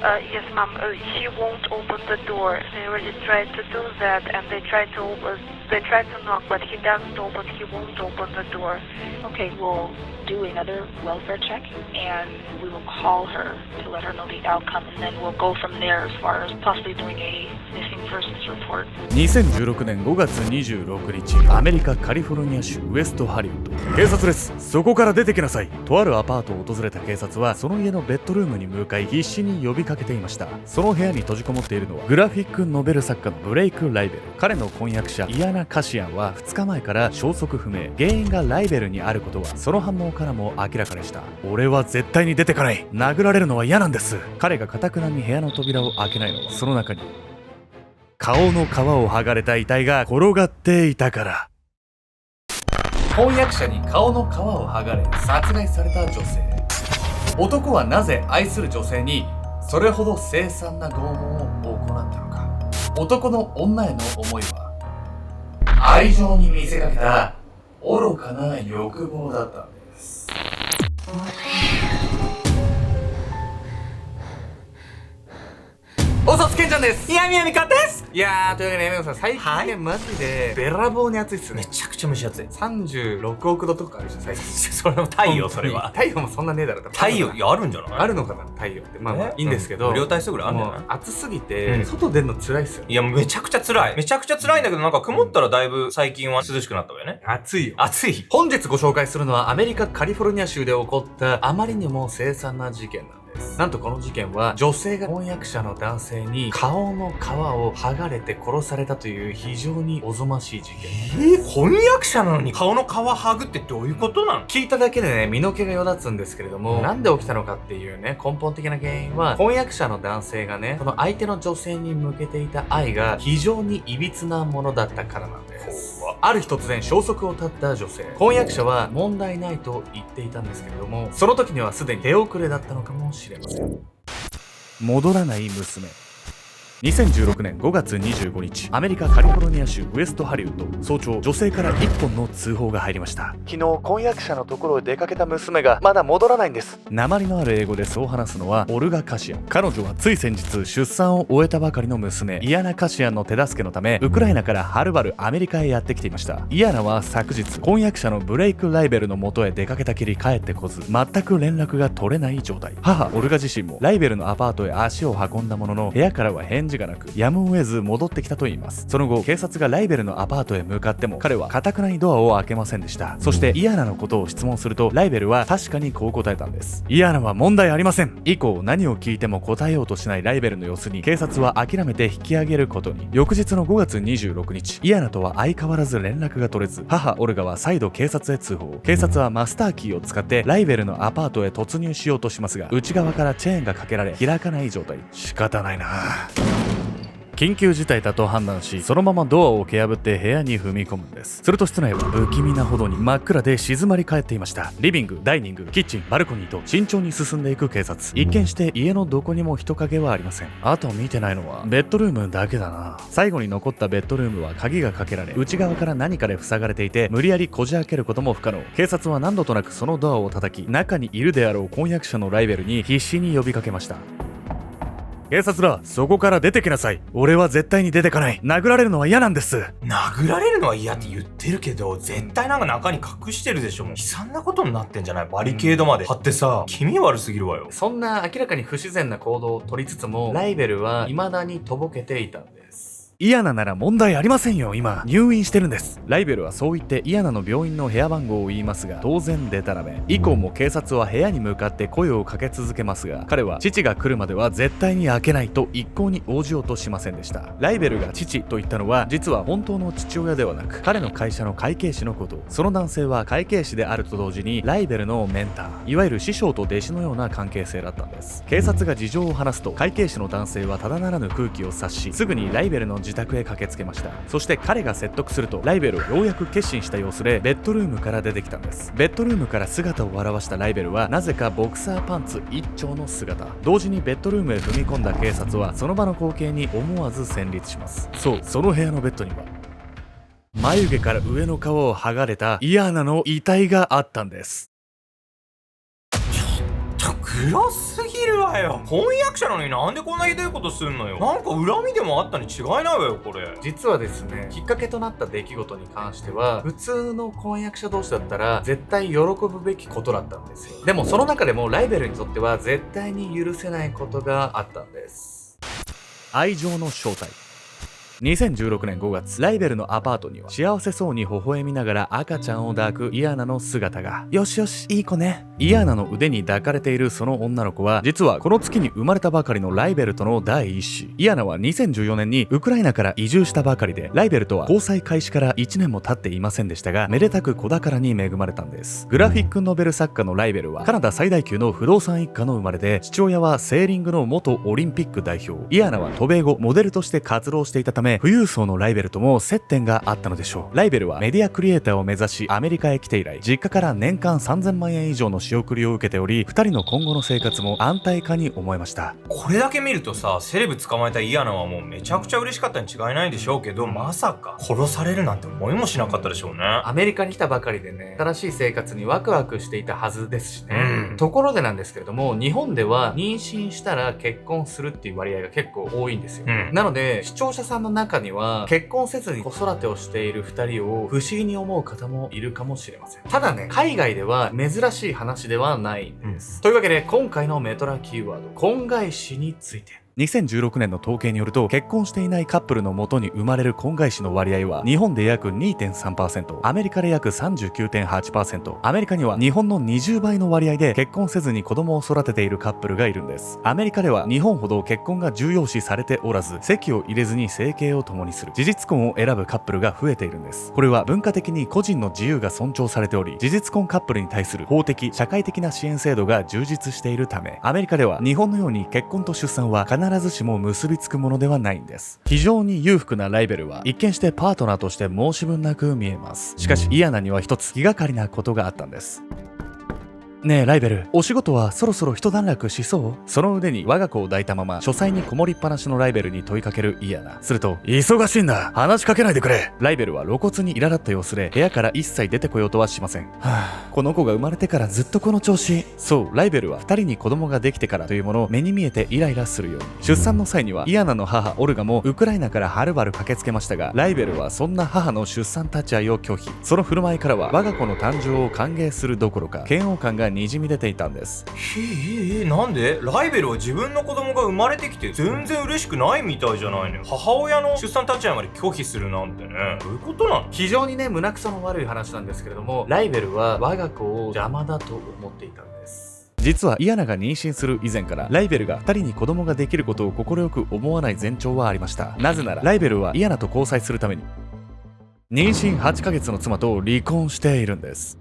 Yes, ma'am. She won't open the door. They already tried to do that, and they tried to open. They tried to knock, but he doesn't open. He won't open the door. Okay, we'll do another welfare check, and we will call her to let her know the outcome, and then we'll go from there as far as possibly doing a missing persons report. 2016年5月26日、アメリカカリフォルニア州ウエストハリウッド。警察です。そこから出てきなさい。とあるアパートを訪れた警察は、その家のベッドルームに向かい必死に呼びかけていました。その部屋に閉じこもっているのは、グラフィックノベル作家のブレイク・ライベル。彼の婚約者イアナ・カシアンは2日前から消息不明。原因がライベルにあることは、その反応からも明らかでした。俺は絶対に出てかない。殴られるのは嫌なんです。彼が堅くなに部屋の扉を開けないのは、その中に顔の皮を剥がれた遺体が転がっていたから。婚約者に顔の皮を剥がれ殺害された女性。男はなぜ愛する女性にそれほど凄惨な拷問を行ったのか。男の女への思いは愛情に見せかけた愚かな欲望だったんです。おさつけんちゃんです。いや、みやみかです。いやー、というわけで、皆さん、最近ね、マジで、べらぼうに暑いっすね。めちゃくちゃ蒸し暑い。36億度とかあるじゃん、最近。それも太陽、それは。太陽もそんなねえだろ。太陽、いや、あるんじゃない？あるのかな、太陽って。まあまあ、いいんですけど。無料体質ぐらいあるんじゃない？暑すぎて、外出るの辛いっすよ。いや、めちゃくちゃ辛い。めちゃくちゃ辛いんだけど、なんか曇ったらだいぶ最近は涼しくなったわよね。暑いよ。暑い。本日ご紹介するのは、アメリカカリフォルニア州で起こったあまりにも凄惨な事件なんです。なんとこの事件は女性が婚約者の男性に顔の皮を剥がれて殺されたという非常におぞましい事件。婚約者なのに顔の皮剥ぐってどういうことなの？聞いただけでね、身の毛がよだつんですけれども、なんで起きたのかっていうね、根本的な原因は、婚約者の男性がね、その相手の女性に向けていた愛が非常に歪なものだったからなんです。ある日突然消息を絶った女性。婚約者は問題ないと言っていたんですけれども、その時にはすでに手遅れだったのかもしれません。戻らない娘。2016年5月25日、アメリカカリフォルニア州ウエストハリウッド。早朝、女性から1本の通報が入りました。昨日、婚約者のところへ出かけた娘がまだ戻らないんです。訛りのある英語でそう話すのはオルガ・カシアン。彼女はつい先日出産を終えたばかりの娘、イアナ・カシアンの手助けのため、ウクライナからはるばるアメリカへやってきていました。イアナは昨日、婚約者のブレイク・ライベルの元へ出かけたきり帰ってこず、全く連絡が取れない状態。母、オルガ自身もライベルのアパートへ足を運んだものの、部屋からは返事がなく、やむを得ず戻ってきたといいます。その後、警察がライベルのアパートへ向かっても、彼は堅くなにドアを開けませんでした。そしてイアナのことを質問すると、ライベルは確かにこう答えたんです。イアナは問題ありません。以降、何を聞いても答えようとしないライベルの様子に、警察は諦めて引き上げることに。翌日の5月26日、イアナとは相変わらず連絡が取れず、母オルガは再度警察へ通報。警察はマスターキーを使ってライベルのアパートへ突入しようとしますが、内側からチェーンがかけられ開かない状態。仕方ないな。緊急事態だと判断し、そのままドアを蹴破って部屋に踏み込むんです。すると室内は不気味なほどに真っ暗で静まり返っていました。リビング、ダイニング、キッチン、バルコニーと慎重に進んでいく警察。一見して家のどこにも人影はありません。あと見てないのはベッドルームだけだな。最後に残ったベッドルームは鍵がかけられ、内側から何かで塞がれていて、無理やりこじ開けることも不可能。警察は何度となくそのドアを叩き、中にいるであろう婚約者のライベルに必死に呼びかけました。警察だ、そこから出てきなさい。俺は絶対に出てかない。殴られるのは嫌なんです。殴られるのは嫌って言ってるけど、絶対なんか中に隠してるでしょ。もう悲惨なことになってんじゃない？バリケードまで張ってさ、気味悪すぎるわよ。そんな明らかに不自然な行動を取りつつも、ライベルは未だにとぼけていたんです。イアナなら問題ありませんよ。今入院してるんです。ライベルはそう言ってイアナの病院の部屋番号を言いますが、当然デタラメ。以降も警察は部屋に向かって声をかけ続けますが、彼は父が来るまでは絶対に開けないと一向に応じようとしませんでした。ライベルが父と言ったのは、実は本当の父親ではなく、彼の会社の会計士のこと。その男性は会計士であると同時にライベルのメンター、いわゆる師匠と弟子のような関係性だったんです。警察が事情を話すと、会計士の男性はただならぬ空気を察し、すぐにライベルの自宅へ駆けつけました。そして彼が説得すると、ライベルはようやく決心した様子でベッドルームから出てきたんです。ベッドルームから姿を現したライベルは、なぜかボクサーパンツ一丁の姿。同時にベッドルームへ踏み込んだ警察は、その場の光景に思わず戦慄します。そう、その部屋のベッドには眉毛から上の皮を剥がれたイアナの遺体があったんです。ちょっと暗すぎるわよ。婚約者なのになんでこんなひどいことすんのよ。なんか恨みでもあったに違いないわよ、これ。実はですね、きっかけとなった出来事に関しては、普通の婚約者同士だったら絶対喜ぶべきことだったんですよ。でもその中でもライベルにとっては絶対に許せないことがあったんです。愛情の正体。2016年5月、ライベルのアパートには幸せそうに微笑みながら赤ちゃんを抱くイアナの姿が。よしよし、いい子ね。イアナの腕に抱かれているその女の子は、実はこの月に生まれたばかりのライベルとの第一子。イアナは2014年にウクライナから移住したばかりで、ライベルとは交際開始から1年も経っていませんでしたが、めでたく子宝に恵まれたんです。グラフィックノベル作家のライベルはカナダ最大級の不動産一家の生まれで、父親はセーリングの元オリンピック代表。イアナは渡米後モデルとして活動していたため、富裕層のライベルとも接点があったのでしょう。ライベルはメディアクリエイターを目指しアメリカへ来て以来、実家から年間3000万円以上の仕送りを受けており、2人の今後の生活も安泰かに思えました。これだけ見るとさ、セレブ捕まえたイアナはもうめちゃくちゃ嬉しかったに違いないでしょうけど、まさか殺されるなんて思いもしなかったでしょうね。アメリカに来たばかりでね、新しい生活にワクワクしていたはずですしね。ところでなんですけれども、日本では妊娠したら結婚するっていう割合が結構多いんですよ。なので視聴者さんの中には結婚せずに子育てをしている2人を不思議に思う方もいるかもしれません。ただね、海外では珍しい話ではないんです。というわけで今回のメトラキーワード、婚外子について。2016年の統計によると、結婚していないカップルの元に生まれる婚外子の割合は日本で約 2.3%、アメリカで約 39.8%、アメリカには日本の20倍の割合で結婚せずに子供を育てているカップルがいるんです。アメリカでは日本ほど結婚が重要視されておらず、籍を入れずに生計を共にする事実婚を選ぶカップルが増えているんです。これは文化的に個人の自由が尊重されており、事実婚カップルに対する法的・社会的な支援制度が充実しているため、アメリカでは日本のように結婚と出産は必ずしも結びつくものではないんです。非常に裕福なライベルは一見してパートナーとして申し分なく見えます。しかしイアナには一つ気がかりなことがあったんです。ねえライベル、お仕事はそろそろ一段落しそう？その腕に我が子を抱いたまま書斎にこもりっぱなしのライベルに問いかけるイアナ。すると、忙しいんだ、話しかけないでくれ。ライベルは露骨に苛立った様子で部屋から一切出てこようとはしません。この子が生まれてからずっとこの調子。そう、ライベルは2人に子供ができてからというものを目に見えてイライラするように。出産の際にはイアナの母オルガもウクライナからはるばる駆けつけましたが、ライベルはそんな母の出産立ち会いを拒否。その振る舞いからは我が子の誕生を歓迎するどころか嫌悪感がにじみ出ていたんです。なんでライベルは自分の子供が生まれてきて全然嬉しくないみたいじゃないのよ。母親の出産立ち会いまで拒否するなんてね、どういうことなの？非常にね、胸くその悪い話なんですけれども、ライベルは我が子を邪魔だと思っていたんです。実はイアナが妊娠する以前からライベルが2人に子供ができることを快く思わない前兆はありました。なぜならライベルはイアナと交際するために妊娠8ヶ月の妻と離婚しているんです。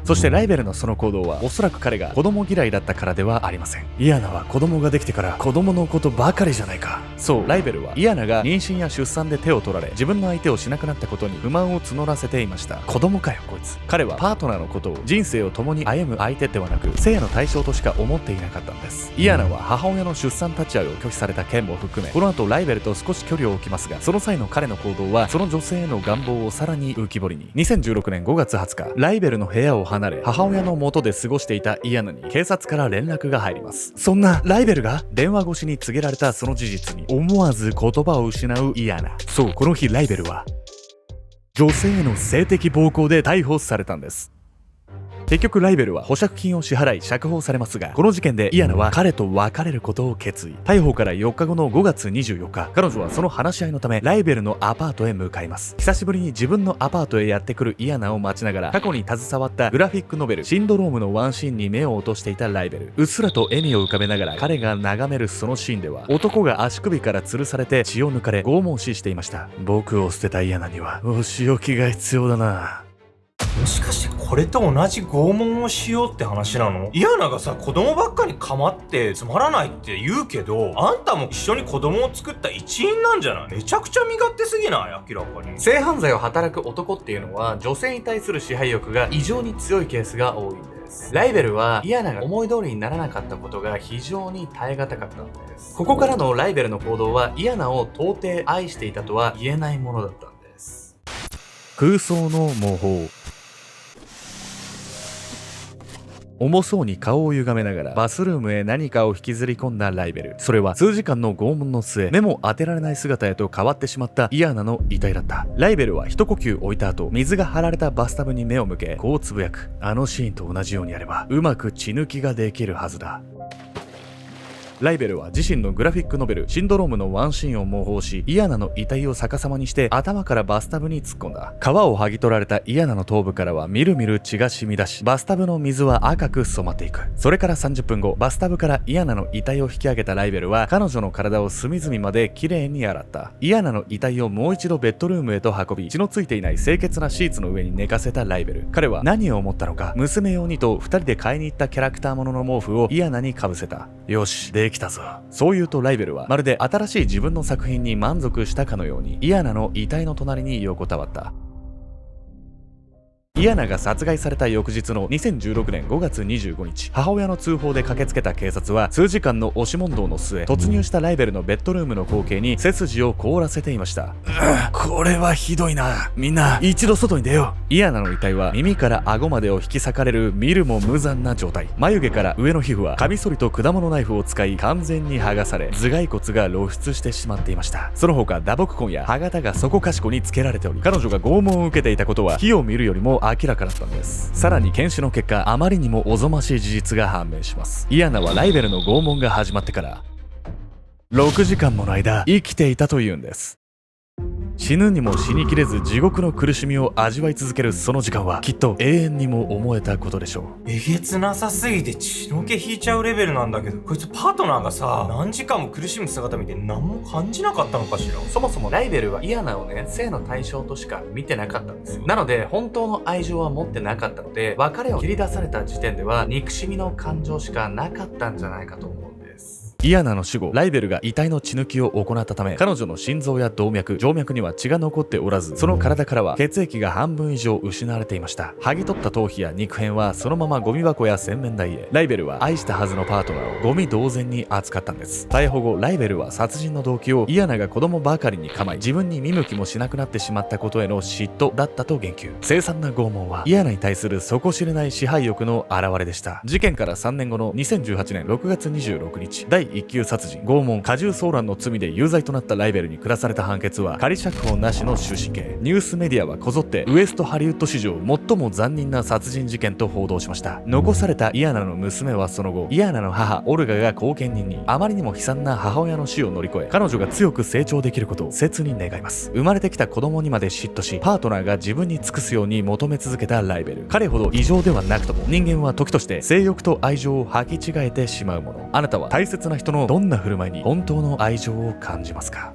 そしてライベルのその行動はおそらく彼が子供嫌いだったからではありません。イアナは子供ができてから子供のことばかりじゃないか。そう、ライベルはイアナが妊娠や出産で手を取られ自分の相手をしなくなったことに不満を募らせていました。子供かよこいつ。彼はパートナーのことを人生を共に歩む相手ではなく性の対象としか思っていなかったんです。イアナは母親の出産立ち会いを拒否された件も含め、この後ライベルと少し距離を置きますが、その際の彼の行動はその女性への願望をさらに浮き彫りに。2016年5月20日、ライベルの部屋を離れ母親の元で過ごしていたイアナに警察から連絡が入ります。そんなライベルが？電話越しに告げられたその事実に思わず言葉を失うイアナ。そう、この日ライベルは女性への性的暴行で逮捕されたんです。結局ライベルは保釈金を支払い釈放されますが、この事件でイアナは彼と別れることを決意。逮捕から4日後の5月24日、彼女はその話し合いのためライベルのアパートへ向かいます。久しぶりに自分のアパートへやってくるイアナを待ちながら、過去に携わったグラフィックノベルシンドロームのワンシーンに目を落としていたライベル。うっすらと笑みを浮かべながら彼が眺めるそのシーンでは、男が足首から吊るされて血を抜かれ拷問死していました。僕を捨てたイアナにはお仕置きが必要だな。もしかしてこれと同じ拷問をしようって話なの？イアナがさ、子供ばっかに構ってつまらないって言うけど、あんたも一緒に子供を作った一員なんじゃない？めちゃくちゃ身勝手すぎない？明らかに。性犯罪を働く男っていうのは女性に対する支配欲が異常に強いケースが多いんです。ライベルはイアナが思い通りにならなかったことが非常に耐え難かったんです。ここからのライベルの行動はイアナを到底愛していたとは言えないものだったんです。空想の模倣。重そうに顔を歪めながらバスルームへ何かを引きずり込んだライベル。それは数時間の拷問の末、目も当てられない姿へと変わってしまったイアナの遺体だった。ライベルは一呼吸置いた後、水が張られたバスタブに目を向け、こうつぶやく。あのシーンと同じようにやればうまく血抜きができるはずだ。ライベルは自身のグラフィックノベルシンドロームのワンシーンを模倣し、イアナの遺体を逆さまにして頭からバスタブに突っ込んだ。皮を剥ぎ取られたイアナの頭部からはみるみる血が染み出し、バスタブの水は赤く染まっていく。それから30分後、バスタブからイアナの遺体を引き上げたライベルは彼女の体を隅々まできれいに洗った。イアナの遺体をもう一度ベッドルームへと運び、血のついていない清潔なシーツの上に寝かせたライベル。彼は何を思ったのか、娘用にと2人で買いに行ったキャラクターものの毛布をイアナにかぶせた。よし、できたぞ。そう言うとライベルはまるで新しい自分の作品に満足したかのようにイアナの遺体の隣に横たわった。イアナが殺害された翌日の2016年5月25日、母親の通報で駆けつけた警察は数時間の押し問答の末、突入したライベルのベッドルームの光景に背筋を凍らせていました。これはひどいな。みんな一度外に出よう。イアナの遺体は耳から顎までを引き裂かれる見るも無残な状態。眉毛から上の皮膚はカミソリと果物ナイフを使い完全に剥がされ、頭蓋骨が露出してしまっていました。その他打撲痕や歯型がそこかしこにつけられており、彼女が拷問を受けていたことは火を見るよりも明らかだったんです。さらに検視の結果、あまりにもおぞましい事実が判明します。イアナはライベルの拷問が始まってから6時間もの間生きていたというんです。死ぬにも死にきれず地獄の苦しみを味わい続けるその時間はきっと永遠にも思えたことでしょう。えげつなさすぎて血の気引いちゃうレベルなんだけど、こいつパートナーがさ何時間も苦しむ姿見て何も感じなかったのかしら。そもそもライベルはイアナをね、性の対象としか見てなかったんですよ。なので本当の愛情は持ってなかったので、別れを切り出された時点では憎しみの感情しかなかったんじゃないかと思うんです。イアナの死後、ライベルが遺体の血抜きを行ったため、彼女の心臓や動脈、静脈には血が残っておらず、その体からは血液が半分以上失われていました。剥ぎ取った頭皮や肉片はそのままゴミ箱や洗面台へ。ライベルは愛したはずのパートナーをゴミ同然に扱ったんです。逮捕後、ライベルは殺人の動機をイアナが子供ばかりに構い、自分に見向きもしなくなってしまったことへの嫉妬だったと言及。凄惨な拷問はイアナに対する底知れない支配欲の表れでした。事件から3年後の2018年6月26日、第1級殺人、拷問、過重騒乱の罪で有罪となったライベルに下された判決は仮釈放なしの終身刑。ニュースメディアはこぞってウエストハリウッド史上最も残忍な殺人事件と報道しました。残されたイアナの娘はその後、イアナの母オルガが後見人に、あまりにも悲惨な母親の死を乗り越え彼女が強く成長できることを切に願います。生まれてきた子供にまで嫉妬し、パートナーが自分に尽くすように求め続けたライベル。彼ほど異常ではなくとも、人間は時として性欲と愛情を履き違えてしまうもの。あなたは大切な人のどんな振る舞いに本当の愛情を感じますか？